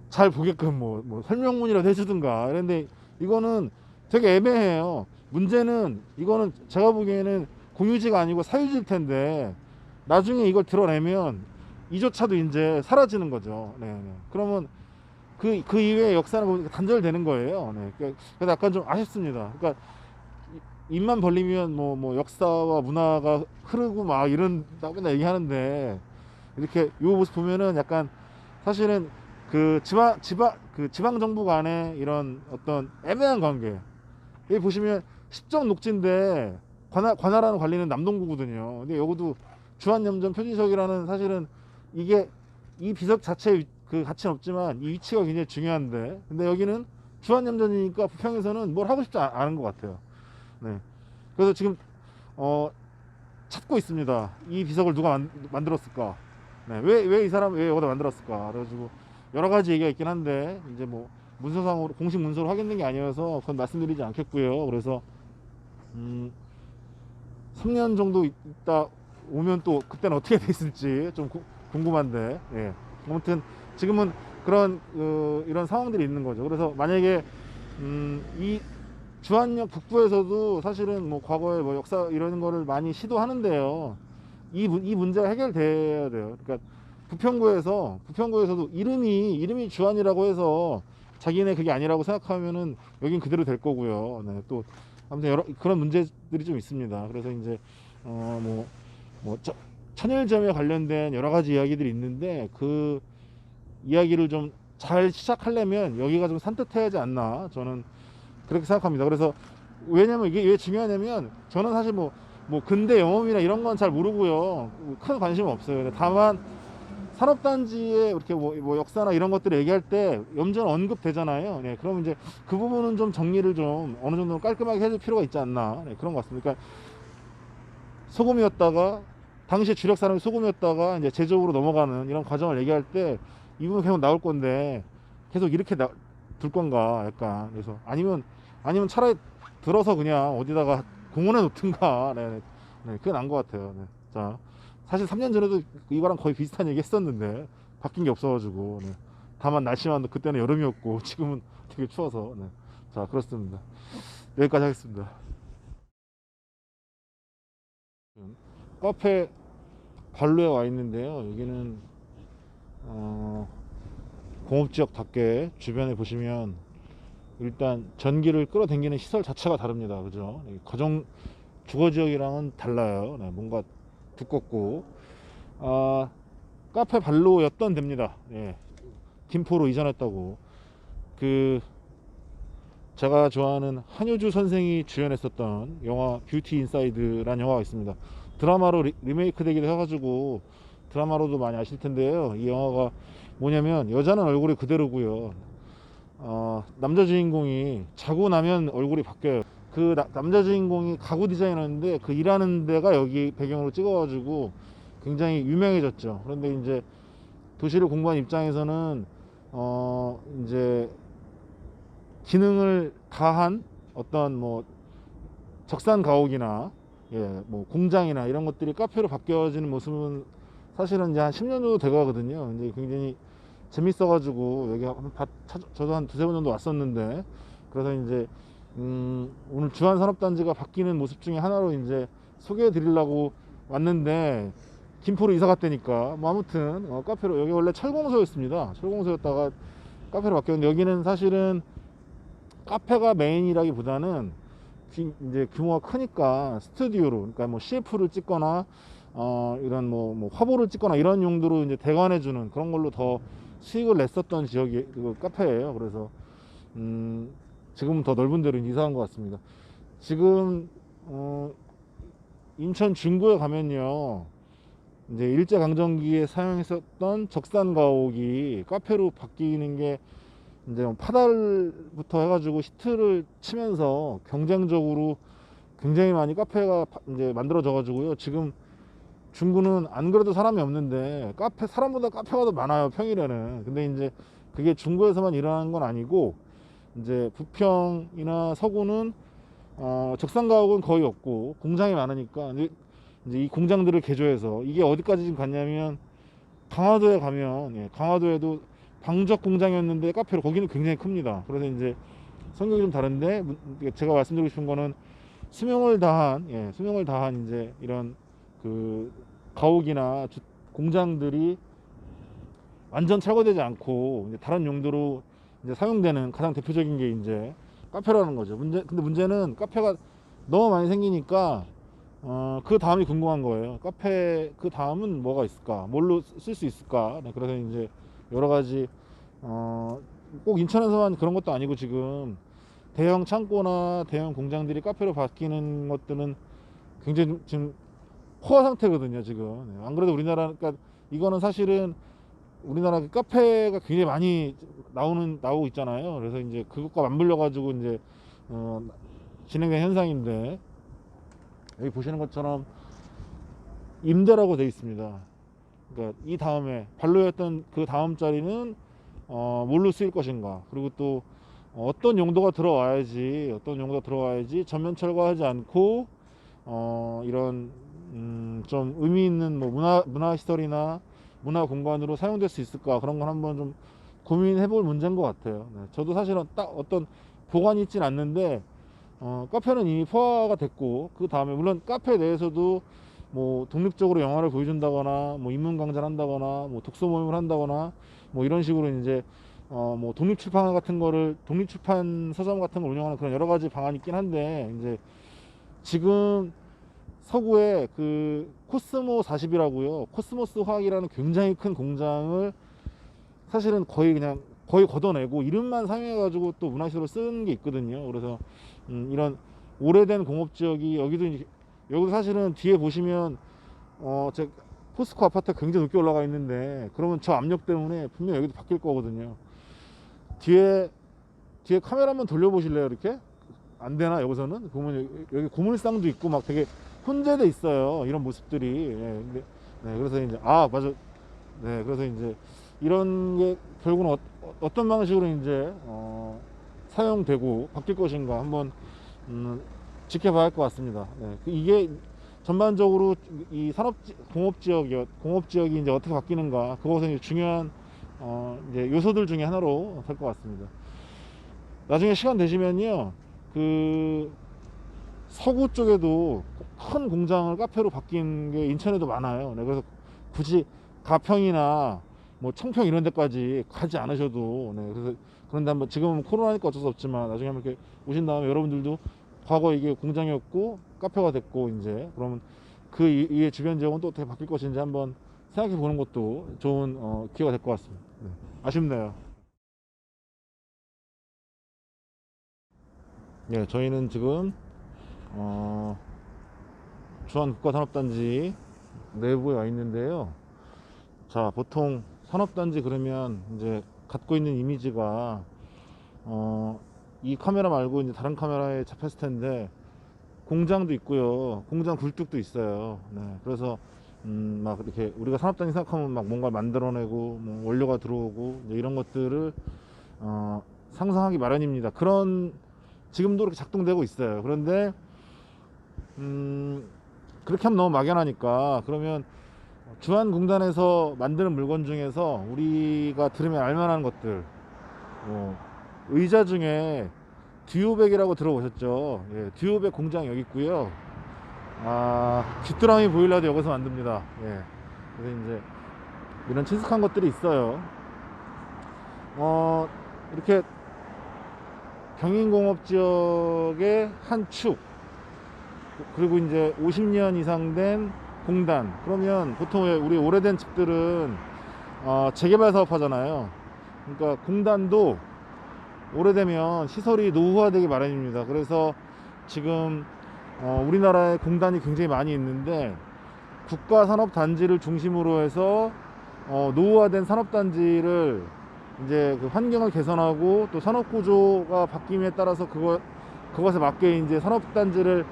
잘 보게끔 설명문이라도 해주든가. 그런데 이거는 되게 애매해요. 문제는 이거는 제가 보기에는 공유지가 아니고 사유지일 텐데 나중에 이걸 드러내면 이조차도 이제 사라지는 거죠. 네. 그러면 그 이외의 역사는 단절되는 거예요. 네. 그래서 약간 좀 아쉽습니다. 그러니까 입만 벌리면 역사와 문화가 흐르고 막 이런다고 맨날 얘기하는데 이렇게 요 모습 보면은 약간 사실은 그 지방 정부 간의 이런 어떤 애매한 관계. 여기 보시면 십정 녹지인데 관할하는 관리는 남동구거든요. 근데 여기도 주안염전 표지석이라는 사실은 이게 이 비석 자체의 그 가치는 없지만 이 위치가 굉장히 중요한데 근데 여기는 주안염전이니까 부평에서는 뭘 하고 싶지 않은 것 같아요. 네. 그래서 지금 찾고 있습니다. 이 비석을 누가 만들었을까? 네. 왜 이 사람 왜 여기다 만들었을까? 그래가지고 여러 가지 얘기가 있긴 한데 이제 문서상으로 공식 문서로 확인된 게 아니어서 그건 말씀드리지 않겠고요. 그래서 3년 정도 있다 오면 또 그때는 어떻게 돼 있을지 좀 궁금한데 예. 아무튼 지금은 그런 이런 상황들이 있는 거죠. 그래서 만약에 이 주안역 북부에서도 사실은 과거에 역사 이런 거를 많이 시도하는데요. 이 문제가 해결돼야 돼요. 그러니까 부평구에서도 이름이 주안이라고 해서 자기네 그게 아니라고 생각하면은 여긴 그대로 될 거고요. 네, 또 아무튼 그런 문제들이 좀 있습니다. 그래서 이제 천일점에 관련된 여러 가지 이야기들이 있는데 그 이야기를 좀 잘 시작하려면 여기가 좀 산뜻해야 하지 않나 저는 그렇게 생각합니다. 그래서 왜냐면 이게 왜 중요하냐면 저는 사실 근대 영험이나 이런 건 잘 모르고요. 큰 관심은 없어요. 다만 산업단지에 이렇게 역사나 이런 것들을 얘기할 때 염전 언급되잖아요. 네, 그럼 이제 그 부분은 좀 정리를 좀 어느 정도 깔끔하게 해줄 필요가 있지 않나. 네, 그런 것 같습니다. 그러니까 소금이었다가 당시에 주력 산업이 소금이었다가 이제 제조업으로 넘어가는 이런 과정을 얘기할 때 이 부분 계속 나올 건데 계속 이렇게 둘 건가 약간. 그래서 아니면 차라리 들어서 그냥 어디다가 공원에 놓든가. 네, 그게 나은 것 같아요. 네. 자, 사실 3년 전에도 이거랑 거의 비슷한 얘기 했었는데 바뀐 게 없어가지고. 네. 다만 날씨만 그때는 여름이었고 지금은 되게 추워서. 네. 자, 그렇습니다. 여기까지 하겠습니다. 카페 관로에 와 있는데요. 여기는 공업지역답게 주변에 보시면 일단 전기를 끌어당기는 시설 자체가 다릅니다. 그죠? 주거 지역이랑은 달라요. 네, 뭔가 두껍고 카페 발로였던 데입니다. 예, 김포로 이전했다고. 그 제가 좋아하는 한효주 선생이 주연했었던 영화 뷰티 인사이드라는 영화가 있습니다. 드라마로 리메이크 되기도 해가지고 드라마로도 많이 아실 텐데요. 이 영화가 뭐냐면 여자는 얼굴이 그대로고요. 남자 주인공이 자고 나면 얼굴이 바뀌어요. 그 남자 주인공이 가구 디자이너인데 그 일하는 데가 여기 배경으로 찍어가지고 굉장히 유명해졌죠. 그런데 이제 도시를 공부한 입장에서는 이제 기능을 다한 어떤 뭐 적산 가옥이나 뭐 공장이나 이런 것들이 카페로 바뀌어지는 모습은 사실은 이제 한 10년 정도 돼가거든요. 이제 굉장히 재밌어가지고 여기 저도 한 두세 번 정도 왔었는데, 그래서 이제 오늘 주한산업단지가 바뀌는 모습 중에 하나로 이제 소개해 드리려고 왔는데, 김포로 이사 갔다니까. 뭐 아무튼 카페로, 여기 원래 철공소였습니다. 철공소였다가 카페로 바뀌었는데, 여기는 사실은 카페가 메인이라기보다는 이제 규모가 크니까 스튜디오로, 그러니까 뭐 CF를 찍거나 이런 뭐 화보를 찍거나 이런 용도로 이제 대관해 주는 그런 걸로 더 수익을 냈었던 지역이 그 카페예요. 그래서 지금은 더 넓은 데로 이사한 것 같습니다. 지금 인천 중구에 가면요, 이제 일제강점기에 사용했었던 적산가옥이 카페로 바뀌는 게 이제 파달부터 해가지고 히트를 치면서 경쟁적으로 굉장히 많이 카페가 이제 만들어져 가지고요. 지금 중구는 안 그래도 사람이 없는데 사람보다 카페가 더 많아요, 평일에는. 근데 이제 그게 중구에서만 일어나는 건 아니고, 이제 부평이나 서구는 적산가옥은 거의 없고 공장이 많으니까 이제 이 공장들을 개조해서, 이게 어디까지 지금 갔냐면 강화도에 가면, 강화도에도 방적 공장이었는데 카페로, 거기는 굉장히 큽니다. 그래서 이제 성격이 좀 다른데, 제가 말씀드리고 싶은 거는 수명을 다한 이제 이런 그 가옥이나 공장들이 완전 철거되지 않고 이제 다른 용도로 이제 사용되는 가장 대표적인 게 이제 카페라는 거죠. 근데 문제는 카페가 너무 많이 생기니까 그 다음이 궁금한 거예요. 카페 그 다음은 뭐가 있을까? 뭘로 쓸 수 있을까? 네, 그래서 이제 여러 가지 꼭 인천에서만 그런 것도 아니고, 지금 대형 창고나 대형 공장들이 카페로 바뀌는 것들은 굉장히 지금 포화 상태거든요, 지금. 안 그래도 우리나라, 그러니까 이거는 사실은 우리나라 카페가 굉장히 많이 나오고 있잖아요. 그래서 이제 그것과 맞물려 가지고 이제 진행된 현상인데, 여기 보시는 것처럼 임대라고 되어 있습니다. 그러니까 이 다음에 반로였던 그 다음 자리는 뭘로 쓰일 것인가, 그리고 또 어떤 용도가 들어와야지 전면 철거하지 않고 이런 좀 의미 있는 뭐 문화 시설이나 문화 공간으로 사용될 수 있을까, 그런 건 한번 좀 고민해 볼 문제인 것 같아요. 네, 저도 사실은 딱 어떤 보관이 있진 않는데 카페는 이미 포화가 됐고, 그 다음에 물론 카페 내에서도 뭐 독립적으로 영화를 보여준다거나, 뭐 인문 강좌를 한다거나, 뭐 독서 모임을 한다거나, 뭐 이런 식으로 이제 뭐 독립출판 서점 같은 걸 운영하는 그런 여러 가지 방안이 있긴 한데, 이제 지금 서구에 그 코스모 40이라고요, 코스모스 화학이라는 굉장히 큰 공장을 사실은 거의 걷어내고 이름만 사용해 가지고 또 문화시설을 쓰는 게 있거든요. 그래서 이런 오래된 공업지역이, 여기도 사실은 뒤에 보시면 제 포스코 아파트가 굉장히 높게 올라가 있는데, 그러면 저 압력 때문에 분명 여기도 바뀔 거거든요. 뒤에 카메라 한번 돌려보실래요? 이렇게 안 되나? 여기서는 보면 여기 고물상도 있고 막 되게 혼재돼 있어요, 이런 모습들이. 그래서 이제 맞아. 네, 그래서 이제 이런 게 결국은 어떤 방식으로 이제 사용되고 바뀔 것인가 한번 지켜봐야 할 것 같습니다. 네, 이게 전반적으로 이 공업지역이 이제 어떻게 바뀌는가, 그것은 이제 중요한 이제 요소들 중에 하나로 될 것 같습니다. 나중에 시간 되시면요, 그 서구 쪽에도 큰 공장을 카페로 바뀐 게 인천에도 많아요. 네, 그래서 굳이 가평이나 뭐 청평 이런 데까지 가지 않으셔도, 그런데 한번, 지금은 코로나니까 어쩔 수 없지만 나중에 한번 이렇게 오신 다음에 여러분들도 과거 이게 공장이었고 카페가 됐고 이제 그러면 그 이의 주변 지역은 또 어떻게 바뀔 것인지 한번 생각해 보는 것도 좋은 기회가 될 것 같습니다. 네. 아쉽네요. 네, 저희는 지금 주한 국가산업단지 내부에 와 있는데요. 자, 보통 산업단지 그러면 이제 갖고 있는 이미지가 이 카메라 말고 이제 다른 카메라에 잡혔을 텐데 공장도 있고요. 공장 굴뚝도 있어요. 네, 그래서 막 이렇게 우리가 산업단지 생각하면 막 뭔가 만들어내고 뭐 원료가 들어오고 이제 이런 것들을 상상하기 마련입니다. 그런 지금도 이렇게 작동되고 있어요. 그런데 그렇게 하면 너무 막연하니까 그러면 주한공단에서 만드는 물건 중에서 우리가 들으면 알만한 것들 의자 중에 듀오백이라고 들어보셨죠? 예, 듀오백 공장 여기 있고요. 귀뚜라미 보일러도 여기서 만듭니다. 예, 그래서 이제 이런 친숙한 것들이 있어요. 이렇게 경인공업 지역의 한 축, 그리고 이제 50년 이상 된 공단. 그러면 보통 우리 오래된 집들은 재개발 사업 하잖아요. 그러니까 공단도 오래되면 시설이 노후화되기 마련입니다. 그래서 지금 우리나라에 공단이 굉장히 많이 있는데 국가산업단지를 중심으로 해서 노후화된 산업단지를 이제 그 환경을 개선하고 또 산업구조가 바뀜에 따라서 그것에 맞게 이제 산업단지를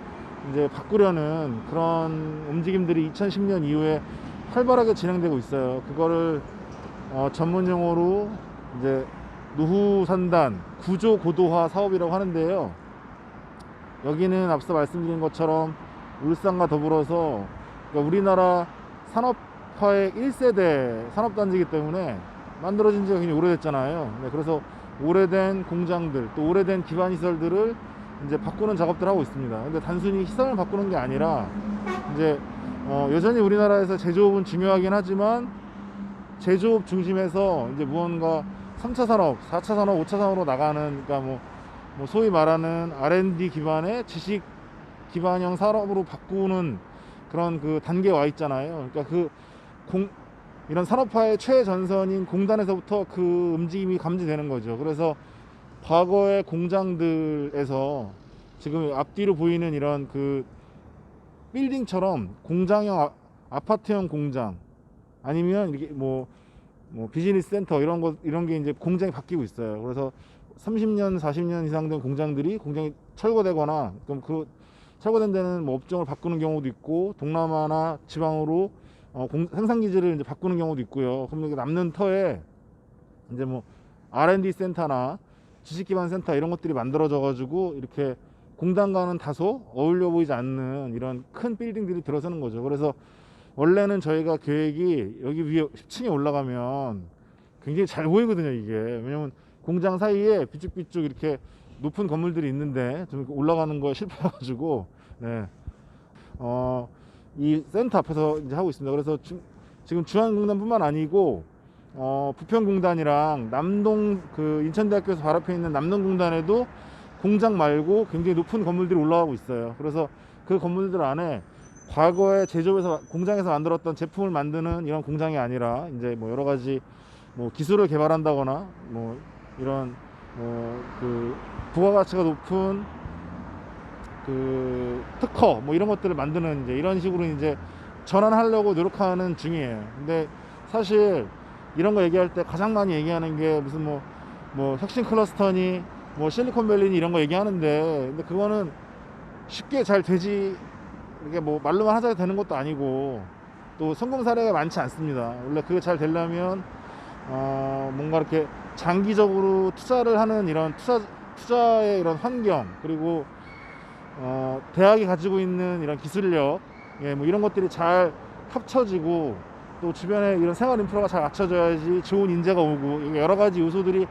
이제 바꾸려는 그런 움직임들이 2010년 이후에 활발하게 진행되고 있어요. 그거를 전문 용어로 이제 노후산단 구조고도화 사업이라고 하는데요. 여기는 앞서 말씀드린 것처럼 울산과 더불어서 그러니까 우리나라 산업화의 1세대 산업단지이기 때문에 만들어진 지가 굉장히 오래됐잖아요. 네, 그래서 오래된 공장들 또 오래된 기반시설들을 이제 바꾸는 작업들을 하고 있습니다. 근데 단순히 시설을 바꾸는 게 아니라 이제 여전히 우리나라에서 제조업은 중요하긴 하지만 제조업 중심에서 이제 무언가 3차 산업, 4차 산업, 5차 산업으로 나가는, 그러니까 뭐 소위 말하는 R&D 기반의 지식 기반형 산업으로 바꾸는 그런 그 단계에 와 있잖아요. 그러니까 이런 산업화의 최전선인 공단에서부터 그 움직임이 감지되는 거죠. 그래서 과거의 공장들에서 지금 앞뒤로 보이는 이런 그 빌딩처럼 공장형 아파트형 공장 아니면 이렇게 뭐 비즈니스 센터 이런 게 이제 공장이 바뀌고 있어요. 그래서 30년, 40년 이상 된 공장이 철거되거나 그럼 그 철거된 데는 뭐 업종을 바꾸는 경우도 있고 동남아나 지방으로 생산 기지를 이제 바꾸는 경우도 있고요. 그럼 남는 터에 이제 뭐 R&D 센터나 지식 기반 센터 이런 것들이 만들어져 가지고 이렇게 공단과는 다소 어울려 보이지 않는 이런 큰 빌딩들이 들어서는 거죠. 그래서 원래는 저희가 계획이 여기 위에 10층에 올라가면 굉장히 잘 보이거든요, 이게. 왜냐면 공장 사이에 삐쭉삐쭉 이렇게 높은 건물들이 있는데 좀 올라가는 거에 실패해가지고, 네. 이 센터 앞에서 이제 하고 있습니다. 그래서 지금 주한공단뿐만 아니고, 부평공단이랑 남동 그 인천대학교에서 바로 앞에 있는 남동공단에도 공장 말고 굉장히 높은 건물들이 올라가고 있어요. 그래서 그 건물들 안에 과거에 제조업에서 공장에서 만들었던 제품을 만드는 이런 공장이 아니라 이제 뭐 여러 가지 뭐 기술을 개발한다거나 뭐 이런 그 부가가치가 높은 그 특허 뭐 이런 것들을 만드는 이제 이런 식으로 이제 전환하려고 노력하는 중이에요. 근데 사실 이런 거 얘기할 때 가장 많이 얘기하는 게 무슨 뭐 혁신 클러스터니 뭐 실리콘밸리니 이런 거 얘기하는데 근데 그거는 쉽게 잘 되지 이게 뭐 말로만 하자가 되는 것도 아니고 또 성공 사례가 많지 않습니다. 원래 그게 잘 되려면 뭔가 이렇게 장기적으로 투자를 하는 이런 투자의 이런 환경 그리고 대학이 가지고 있는 이런 기술력 뭐 이런 것들이 잘 합쳐지고 또 주변에 이런 생활 인프라가 잘 갖춰져야지 좋은 인재가 오고 여러 가지 요소들이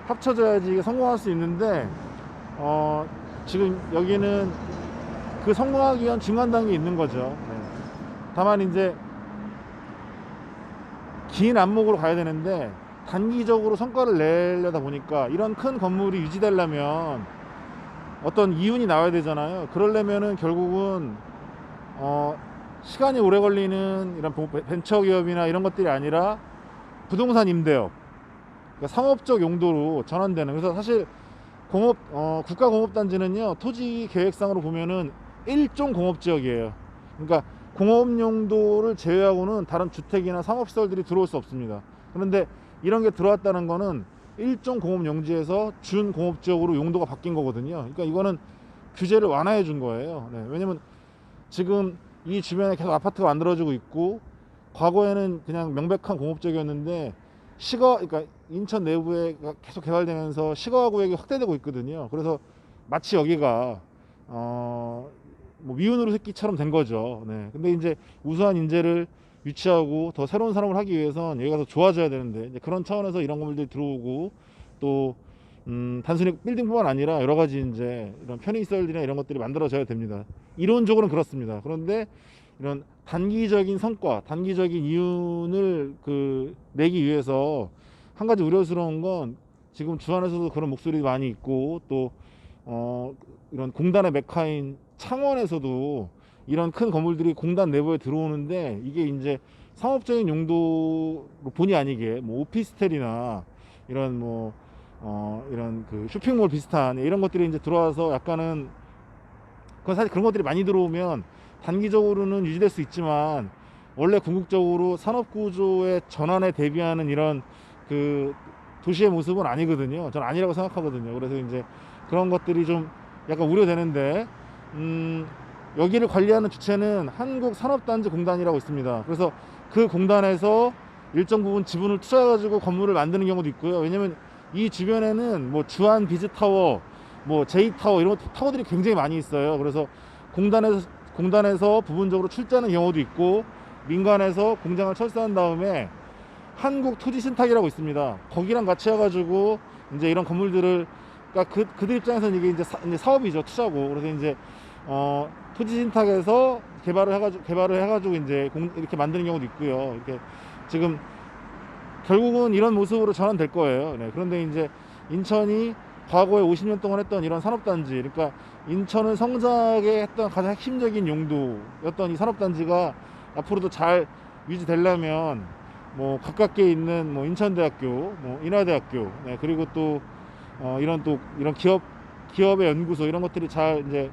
합쳐져야지 이게 성공할 수 있는데 지금 여기는 그 성공하기 위한 중간 단계에 있는 거죠. 네. 다만 이제 긴 안목으로 가야 되는데 단기적으로 성과를 내려다 보니까 이런 큰 건물이 유지되려면 어떤 이윤이 나와야 되잖아요. 그러려면은 결국은 시간이 오래 걸리는 이런 벤처 기업이나 이런 것들이 아니라 부동산 임대업, 그러니까 상업적 용도로 전환되는. 그래서 사실 국가공업단지는요, 토지 계획상으로 보면은 일종 공업지역이에요. 그러니까 공업 용도를 제외하고는 다른 주택이나 상업시설들이 들어올 수 없습니다. 그런데 이런 게 들어왔다는 거는 일종 공업용지에서 준공업지역으로 용도가 바뀐 거거든요. 그러니까 이거는 규제를 완화해 준 거예요. 네, 왜냐면 지금 이 주변에 계속 아파트가 만들어지고 있고, 과거에는 그냥 명백한 공업지역이었는데 그러니까 인천 내부에 계속 개발되면서 시가 구역이 확대되고 있거든요. 그래서 마치 여기가 뭐 미운으로 새끼처럼 된 거죠. 네. 근데 이제 우수한 인재를 유치하고 더 새로운 산업을 하기 위해선 여기가 더 좋아져야 되는데, 이제 그런 차원에서 이런 건물들이 들어오고, 또 단순히 빌딩뿐만 아니라 여러 가지 이제 이런 편의시설이나 이런 것들이 만들어져야 됩니다. 이론적으로는 그렇습니다. 그런데 이런 단기적인 성과, 단기적인 이윤을 내기 위해서 한 가지 우려스러운 건, 지금 주안에서도 그런 목소리 많이 있고, 또 이런 공단의 메카인 창원에서도 이런 큰 건물들이 공단 내부에 들어오는데, 이게 이제 상업적인 용도로 본의 아니게 뭐 오피스텔이나 이런 이런 쇼핑몰 비슷한 이런 것들이 이제 들어와서 약간은, 사실 그런 것들이 많이 들어오면 단기적으로는 유지될 수 있지만, 원래 궁극적으로 산업 구조의 전환에 대비하는 이런 도시의 모습은 아니거든요. 저는 아니라고 생각하거든요. 그래서 이제 그런 것들이 좀 약간 우려되는데, 여기를 관리하는 주체는 한국산업단지공단이라고 있습니다. 그래서 그 공단에서 일정 부분 지분을 투자해가지고 건물을 만드는 경우도 있고요. 왜냐면 이 주변에는 뭐 주한 비즈타워, 뭐 제이타워, 이런 타워들이 굉장히 많이 있어요. 그래서 공단에서 부분적으로 출자하는 경우도 있고, 민간에서 공장을 철수한 다음에 한국토지신탁이라고 있습니다. 거기랑 같이 해가지고 이제 이런 건물들을, 그러니까 그들 입장에서는 이게 이제 사업이죠, 투자고. 그래서 이제 토지신탁에서 개발을 해가지고 이제 이렇게 만드는 경우도 있고요. 이렇게 지금 결국은 이런 모습으로 전환될 거예요. 네. 그런데 이제 인천이 과거에 50년 동안 했던 이런 산업단지, 그러니까 인천을 성장하게 했던 가장 핵심적인 용도였던 이 산업단지가 앞으로도 잘 유지되려면, 뭐 가깝게 있는 뭐 인천대학교, 뭐 인하대학교, 네, 그리고 또 이런 기업의 연구소, 이런 것들이 잘 이제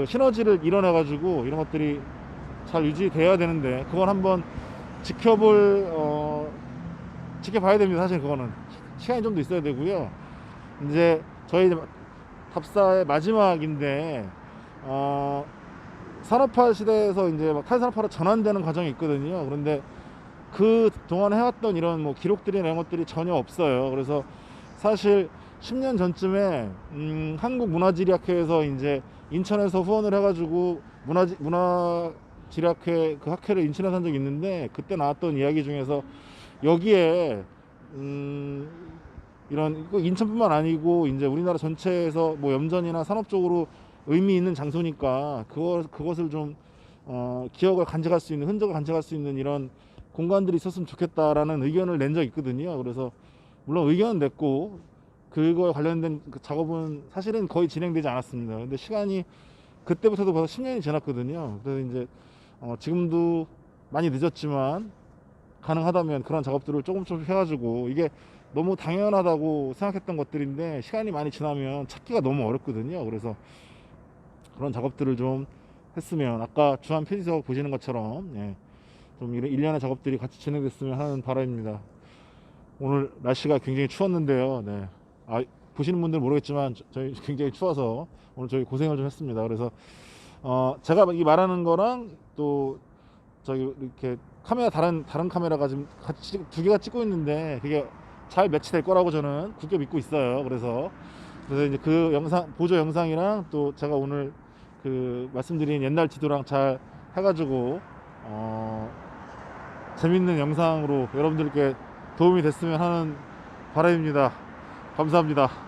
시너지를 이뤄내 가지고 이런 것들이 잘 유지돼야 되는데, 그건 한번 지켜봐야 됩니다. 사실 그거는 시간이 좀 더 있어야 되고요. 이제 저희 답사의 마지막인데, 산업화 시대에서 이제 막 탈산업화로 전환되는 과정이 있거든요. 그런데 그 동안 해왔던 이런 뭐 기록들이나 이런 것들이 전혀 없어요. 그래서 사실 10년 전쯤에 한국문화지리학회에서 이제 인천에서 후원을 해가지고 문화지리학회 그 학회를 인천에서 한 적이 있는데, 그때 나왔던 이야기 중에서 여기에 이런 인천뿐만 아니고 이제 우리나라 전체에서 뭐 염전이나 산업적으로 의미 있는 장소니까 그것을 좀 기억을 간직할 수 있는, 흔적을 간직할 수 있는 이런 공간들이 있었으면 좋겠다라는 의견을 낸 적이 있거든요. 그래서 물론 의견은 냈고, 그거에 관련된 작업은 사실은 거의 진행되지 않았습니다. 근데 시간이 그때부터도 벌써 10년이 지났거든요. 그래서 이제 지금도 많이 늦었지만 가능하다면 그런 작업들을 조금씩 해가지고, 이게 너무 당연하다고 생각했던 것들인데 시간이 많이 지나면 찾기가 너무 어렵거든요. 그래서 그런 작업들을 좀 했으면, 아까 주한 폐지석 보시는 것처럼, 예, 좀 이런 일련의 작업들이 같이 진행됐으면 하는 바람입니다. 오늘 날씨가 굉장히 추웠는데요. 네. 보시는 분들은 모르겠지만 저희 굉장히 추워서 오늘 저희 고생을 좀 했습니다. 그래서 제가 이 말하는 거랑 또 저기 이렇게 다른 카메라가 지금 같이 두 개가 찍고 있는데, 그게 잘 매치될 거라고 저는 굳게 믿고 있어요. 그래서 이제 그 영상, 보조 영상이랑 또 제가 오늘 말씀드린 옛날 지도랑 잘 해가지고 재밌는 영상으로 여러분들께 도움이 됐으면 하는 바람입니다. 감사합니다.